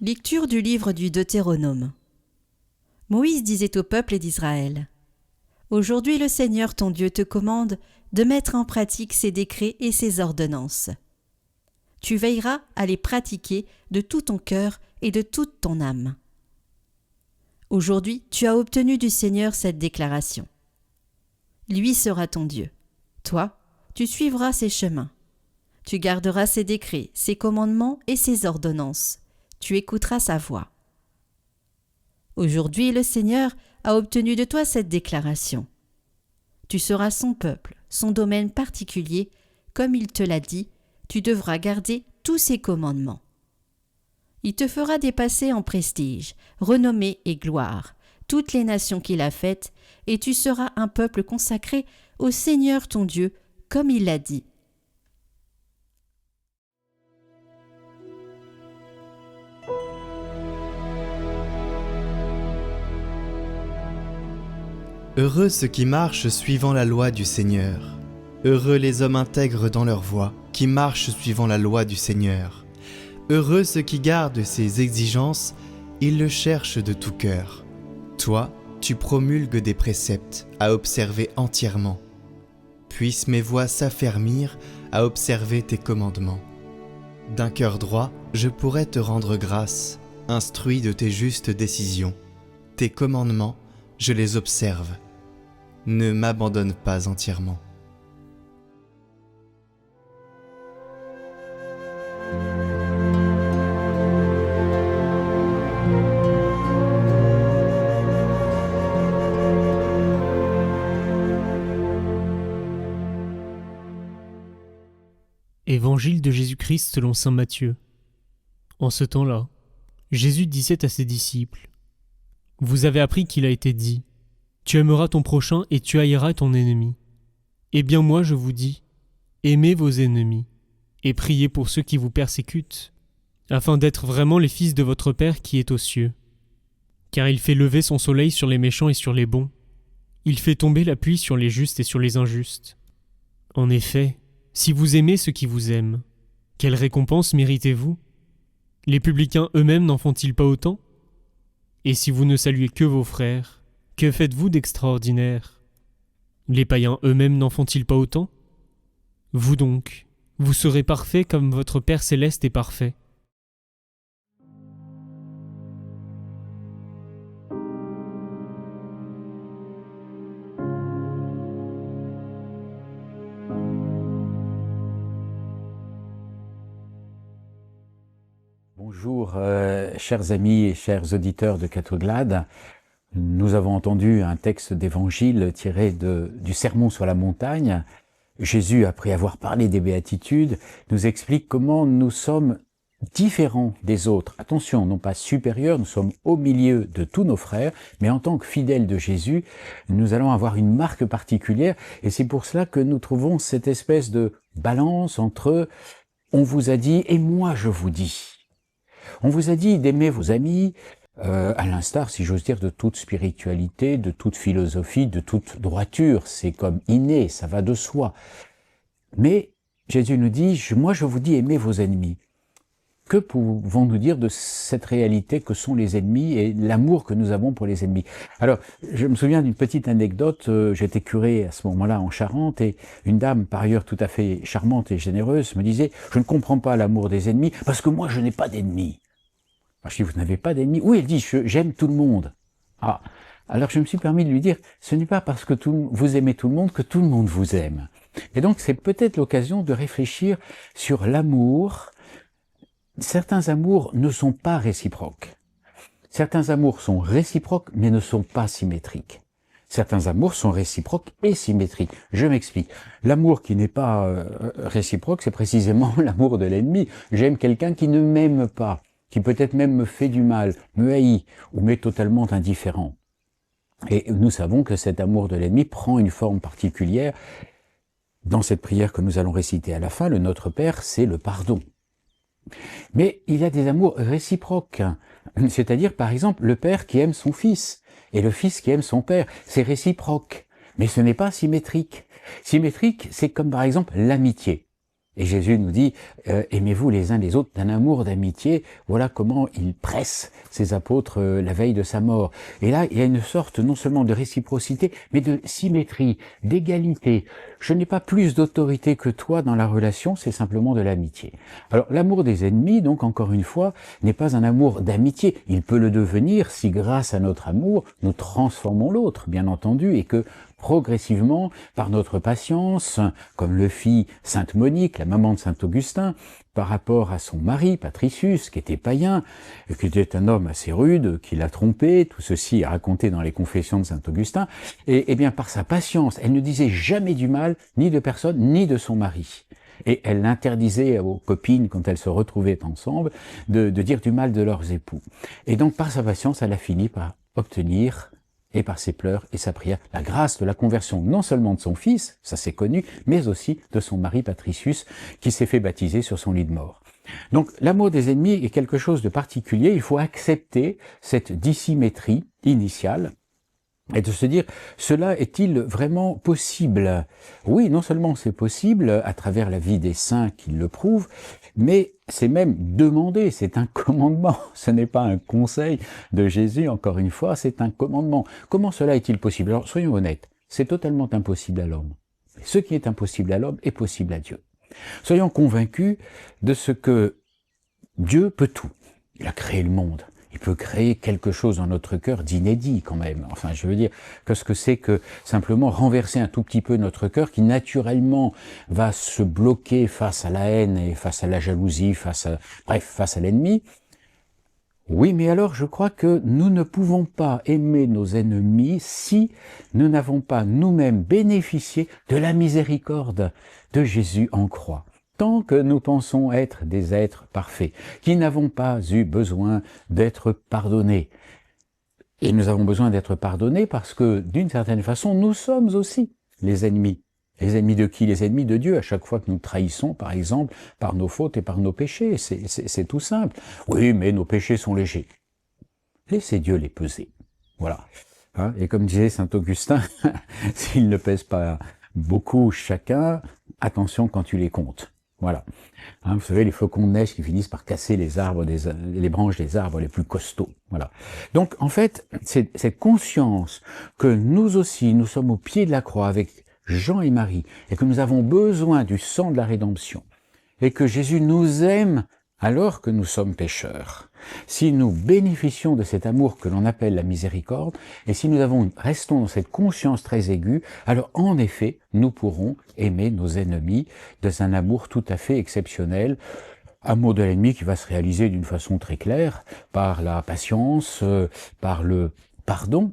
Lecture du livre du Deutéronome. Moïse disait au peuple d'Israël : Aujourd'hui le Seigneur ton Dieu te commande de mettre en pratique ses décrets et ses ordonnances. Tu veilleras à les pratiquer de tout ton cœur et de toute ton âme. Aujourd'hui, tu as obtenu du Seigneur cette déclaration. Lui sera ton Dieu. Toi, tu suivras ses chemins. Tu garderas ses décrets, ses commandements et ses ordonnances. Tu écouteras sa voix. Aujourd'hui, le Seigneur a obtenu de toi cette déclaration. Tu seras son peuple, son domaine particulier, comme il te l'a dit, tu devras garder tous ses commandements. Il te fera dépasser en prestige, renommée et gloire toutes les nations qu'il a faites, et tu seras un peuple consacré au Seigneur ton Dieu, comme il l'a dit. Heureux ceux qui marchent suivant la loi du Seigneur. Heureux les hommes intègres dans leur voie, qui marchent suivant la loi du Seigneur. Heureux ceux qui gardent ses exigences, ils le cherchent de tout cœur. Toi, tu promulgues des préceptes à observer entièrement. Puissent mes voix s'affermir à observer tes commandements. D'un cœur droit, je pourrais te rendre grâce, instruit de tes justes décisions. Tes commandements, je les observe. Ne m'abandonne pas entièrement. Évangile de Jésus-Christ selon saint Matthieu. En ce temps-là, Jésus disait à ses disciples : Vous avez appris qu'il a été dit : Tu aimeras ton prochain et tu haïras ton ennemi. Eh bien moi je vous dis, aimez vos ennemis, et priez pour ceux qui vous persécutent, afin d'être vraiment les fils de votre Père qui est aux cieux. Car il fait lever son soleil sur les méchants et sur les bons. Il fait tomber la pluie sur les justes et sur les injustes. En effet, si vous aimez ceux qui vous aiment, quelle récompense méritez-vous ? Les publicains eux-mêmes n'en font-ils pas autant ? Et si vous ne saluez que vos frères, que faites-vous d'extraordinaire ? Les païens eux-mêmes n'en font-ils pas autant ? Vous donc, vous serez parfaits comme votre Père céleste est parfait. Bonjour, chers amis et chers auditeurs de Cathoglade. Nous avons entendu un texte d'évangile tiré du Sermon sur la montagne. Jésus, après avoir parlé des béatitudes, nous explique comment nous sommes différents des autres. Attention, non pas supérieurs, nous sommes au milieu de tous nos frères, mais en tant que fidèles de Jésus, nous allons avoir une marque particulière, et c'est pour cela que nous trouvons cette espèce de balance entre « on vous a dit et moi je vous dis ». On vous a dit d'aimer vos amis, à l'instar, si j'ose dire, de toute spiritualité, de toute philosophie, de toute droiture. C'est comme inné, ça va de soi. Mais Jésus nous dit, moi je vous dis aimez vos ennemis. Que pouvons-nous dire de cette réalité que sont les ennemis et l'amour que nous avons pour les ennemis? Alors, je me souviens d'une petite anecdote. J'étais curé à ce moment-là en Charente et une dame, par ailleurs tout à fait charmante et généreuse, me disait « Je ne comprends pas l'amour des ennemis parce que moi je n'ai pas d'ennemis. » Je dis « Vous n'avez pas d'ennemis ?» Oui, elle dit « J'aime tout le monde. » Ah, alors je me suis permis de lui dire « Ce n'est pas parce que vous aimez tout le monde que tout le monde vous aime. » Et donc c'est peut-être l'occasion de réfléchir sur l'amour. Certains amours ne sont pas réciproques. Certains amours sont réciproques, mais ne sont pas symétriques. Certains amours sont réciproques et symétriques. Je m'explique. L'amour qui n'est pas réciproque, c'est précisément l'amour de l'ennemi. J'aime quelqu'un qui ne m'aime pas, qui peut-être même me fait du mal, me haït, ou m'est totalement indifférent. Et nous savons que cet amour de l'ennemi prend une forme particulière. Dans cette prière que nous allons réciter à la fin, le Notre Père, c'est le pardon. Mais il y a des amours réciproques, c'est-à-dire par exemple le père qui aime son fils et le fils qui aime son père, c'est réciproque, mais ce n'est pas symétrique. Symétrique, c'est comme par exemple l'amitié. Et Jésus nous dit, aimez-vous les uns les autres d'un amour d'amitié. Voilà comment il presse ses apôtres la veille de sa mort. Et là, il y a une sorte non seulement de réciprocité, mais de symétrie, d'égalité. Je n'ai pas plus d'autorité que toi dans la relation, c'est simplement de l'amitié. Alors, l'amour des ennemis, donc, encore une fois, n'est pas un amour d'amitié. Il peut le devenir si, grâce à notre amour, nous transformons l'autre, bien entendu, et que progressivement, par notre patience, comme le fit sainte Monique, la maman de saint Augustin, par rapport à son mari, Patricius, qui était païen, qui était un homme assez rude, qui l'a trompé, tout ceci est raconté dans les confessions de saint Augustin, et bien par sa patience, elle ne disait jamais du mal, ni de personne, ni de son mari. Et elle interdisait aux copines, quand elles se retrouvaient ensemble, de dire du mal de leurs époux. Et donc, par sa patience, elle a fini par obtenir, et par ses pleurs et sa prière, la grâce de la conversion non seulement de son fils, ça c'est connu, mais aussi de son mari Patricius, qui s'est fait baptiser sur son lit de mort. Donc l'amour des ennemis est quelque chose de particulier, il faut accepter cette dissymétrie initiale, et de se dire, cela est-il vraiment possible? Oui, non seulement c'est possible à travers la vie des saints qui le prouvent, mais c'est même demandé, c'est un commandement. Ce n'est pas un conseil de Jésus, encore une fois, c'est un commandement. Comment cela est-il possible? Alors, soyons honnêtes, c'est totalement impossible à l'homme. Ce qui est impossible à l'homme est possible à Dieu. Soyons convaincus de ce que Dieu peut tout. Il a créé le monde. Il peut créer quelque chose dans notre cœur d'inédit quand même. Enfin, je veux dire, qu'est-ce que c'est que simplement renverser un tout petit peu notre cœur qui naturellement va se bloquer face à la haine et face à la jalousie, face à l'ennemi. Oui, mais alors je crois que nous ne pouvons pas aimer nos ennemis si nous n'avons pas nous-mêmes bénéficié de la miséricorde de Jésus en croix. Tant que nous pensons être des êtres parfaits, qui n'avons pas eu besoin d'être pardonnés. Et nous avons besoin d'être pardonnés parce que, d'une certaine façon, nous sommes aussi les ennemis. Les ennemis de qui? Les ennemis de Dieu, à chaque fois que nous trahissons, par exemple, par nos fautes et par nos péchés. C'est tout simple. Oui, mais nos péchés sont légers. Laissez Dieu les peser. Voilà. Hein? Et comme disait saint Augustin, s'ils ne pèsent pas beaucoup chacun, attention quand tu les comptes. Voilà. Hein, vous savez, les flocons de neige qui finissent par casser les branches des arbres les plus costauds. Voilà. Donc, en fait, c'est cette conscience que nous aussi, nous sommes au pied de la croix avec Jean et Marie, et que nous avons besoin du sang de la rédemption, et que Jésus nous aime alors que nous sommes pécheurs. Si nous bénéficions de cet amour que l'on appelle la miséricorde, et si nous restons dans cette conscience très aiguë, alors en effet, nous pourrons aimer nos ennemis dans un amour tout à fait exceptionnel, amour de l'ennemi qui va se réaliser d'une façon très claire, par la patience, par le pardon,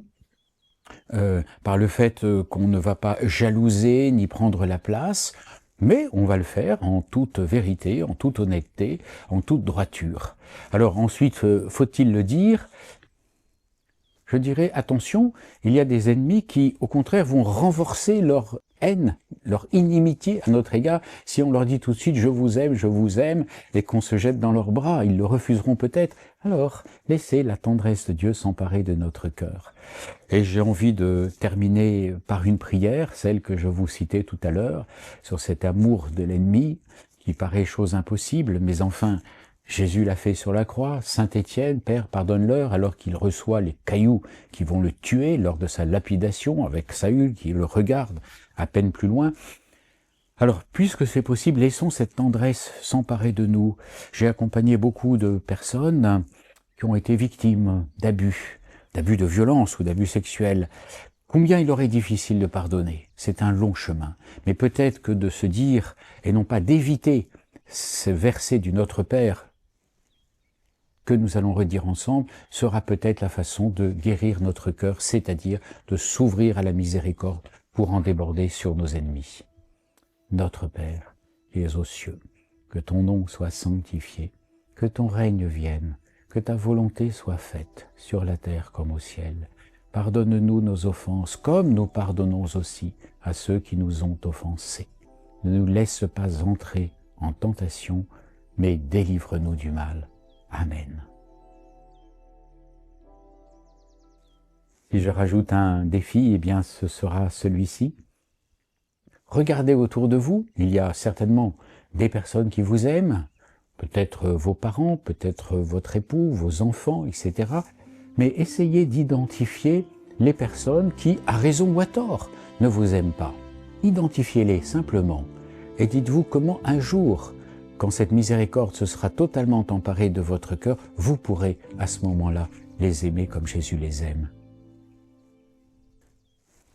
par le fait qu'on ne va pas jalouser ni prendre la place, mais on va le faire en toute vérité, en toute honnêteté, en toute droiture. Alors ensuite, faut-il le dire? Je dirais, attention, il y a des ennemis qui, au contraire, vont renforcer leur haine, leur inimitié à notre égard, si on leur dit tout de suite « je vous aime » et qu'on se jette dans leurs bras, ils le refuseront peut-être. Alors, laissez la tendresse de Dieu s'emparer de notre cœur. Et j'ai envie de terminer par une prière, celle que je vous citais tout à l'heure, sur cet amour de l'ennemi, qui paraît chose impossible, mais enfin, Jésus l'a fait sur la croix. Saint Étienne, Père, pardonne-leur, alors qu'il reçoit les cailloux qui vont le tuer lors de sa lapidation, avec Saül qui le regarde à peine plus loin. Alors, puisque c'est possible, laissons cette tendresse s'emparer de nous. J'ai accompagné beaucoup de personnes qui ont été victimes d'abus de violence ou d'abus sexuels. Combien il aurait difficile de pardonner. C'est un long chemin. Mais peut-être que de se dire, et non pas d'éviter ce verset du Notre Père, que nous allons redire ensemble, sera peut-être la façon de guérir notre cœur, c'est-à-dire de s'ouvrir à la miséricorde pour en déborder sur nos ennemis. Notre Père, qui es aux cieux, que ton nom soit sanctifié, que ton règne vienne, que ta volonté soit faite, sur la terre comme au ciel. Pardonne-nous nos offenses, comme nous pardonnons aussi à ceux qui nous ont offensés. Ne nous laisse pas entrer en tentation, mais délivre-nous du mal. Amen. Si je rajoute un défi, eh bien ce sera celui-ci. Regardez autour de vous, il y a certainement des personnes qui vous aiment, peut-être vos parents, peut-être votre époux, vos enfants, etc. Mais essayez d'identifier les personnes qui, à raison ou à tort, ne vous aiment pas. Identifiez-les simplement et dites-vous comment un jour, quand cette miséricorde se sera totalement emparée de votre cœur, vous pourrez à ce moment-là les aimer comme Jésus les aime.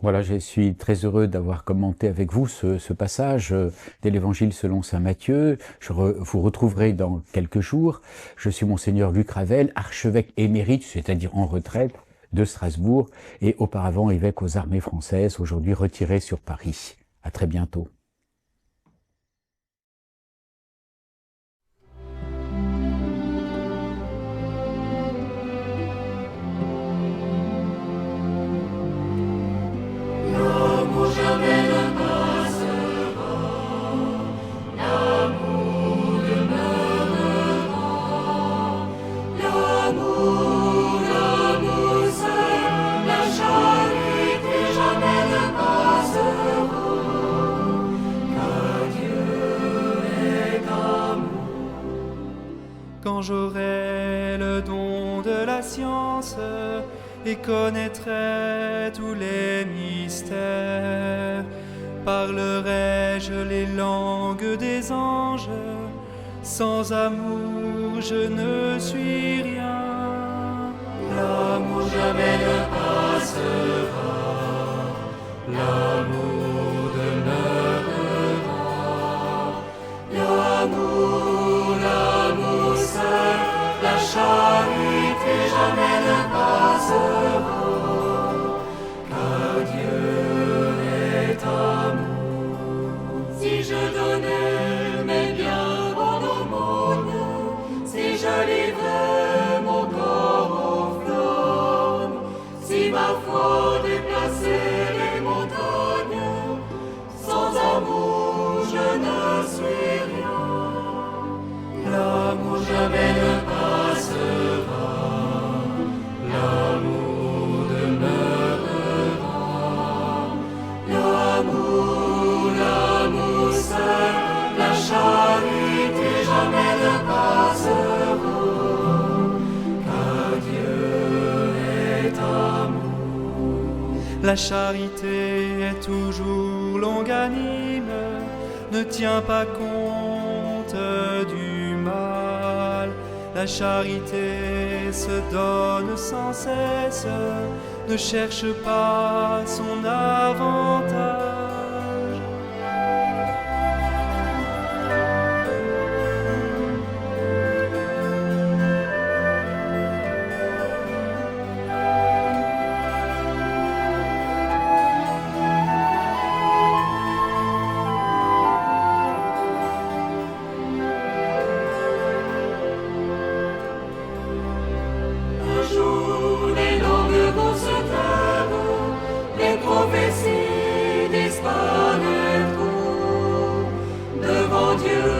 Voilà, je suis très heureux d'avoir commenté avec vous ce passage de l'Évangile selon saint Matthieu. Vous retrouverez dans quelques jours. Je suis Monseigneur Luc Ravel, archevêque émérite, c'est-à-dire en retraite, de Strasbourg, et auparavant évêque aux armées françaises, aujourd'hui retiré sur Paris. À très bientôt. Quand j'aurai le don de la science et connaîtrai tous les mystères, parlerai-je les langues des anges, sans amour je ne suis rien. L'amour jamais ne passera, l'amour demeurera, l'amour seul, la charité jamais ne passera, car Dieu est amour. Si je donnais mes biens en aumône, si je livrais mon corps aux flammes, si ma foi déplaçait les montagnes, sans amour je ne suis rien. L'amour jamais ne passera, l'amour demeurera, l'amour seul, la charité jamais ne passera, car Dieu est amour. La charité est toujours longanime, ne tient pas compte du mal. La charité se donne sans cesse, ne cherche pas son avantage. Dieu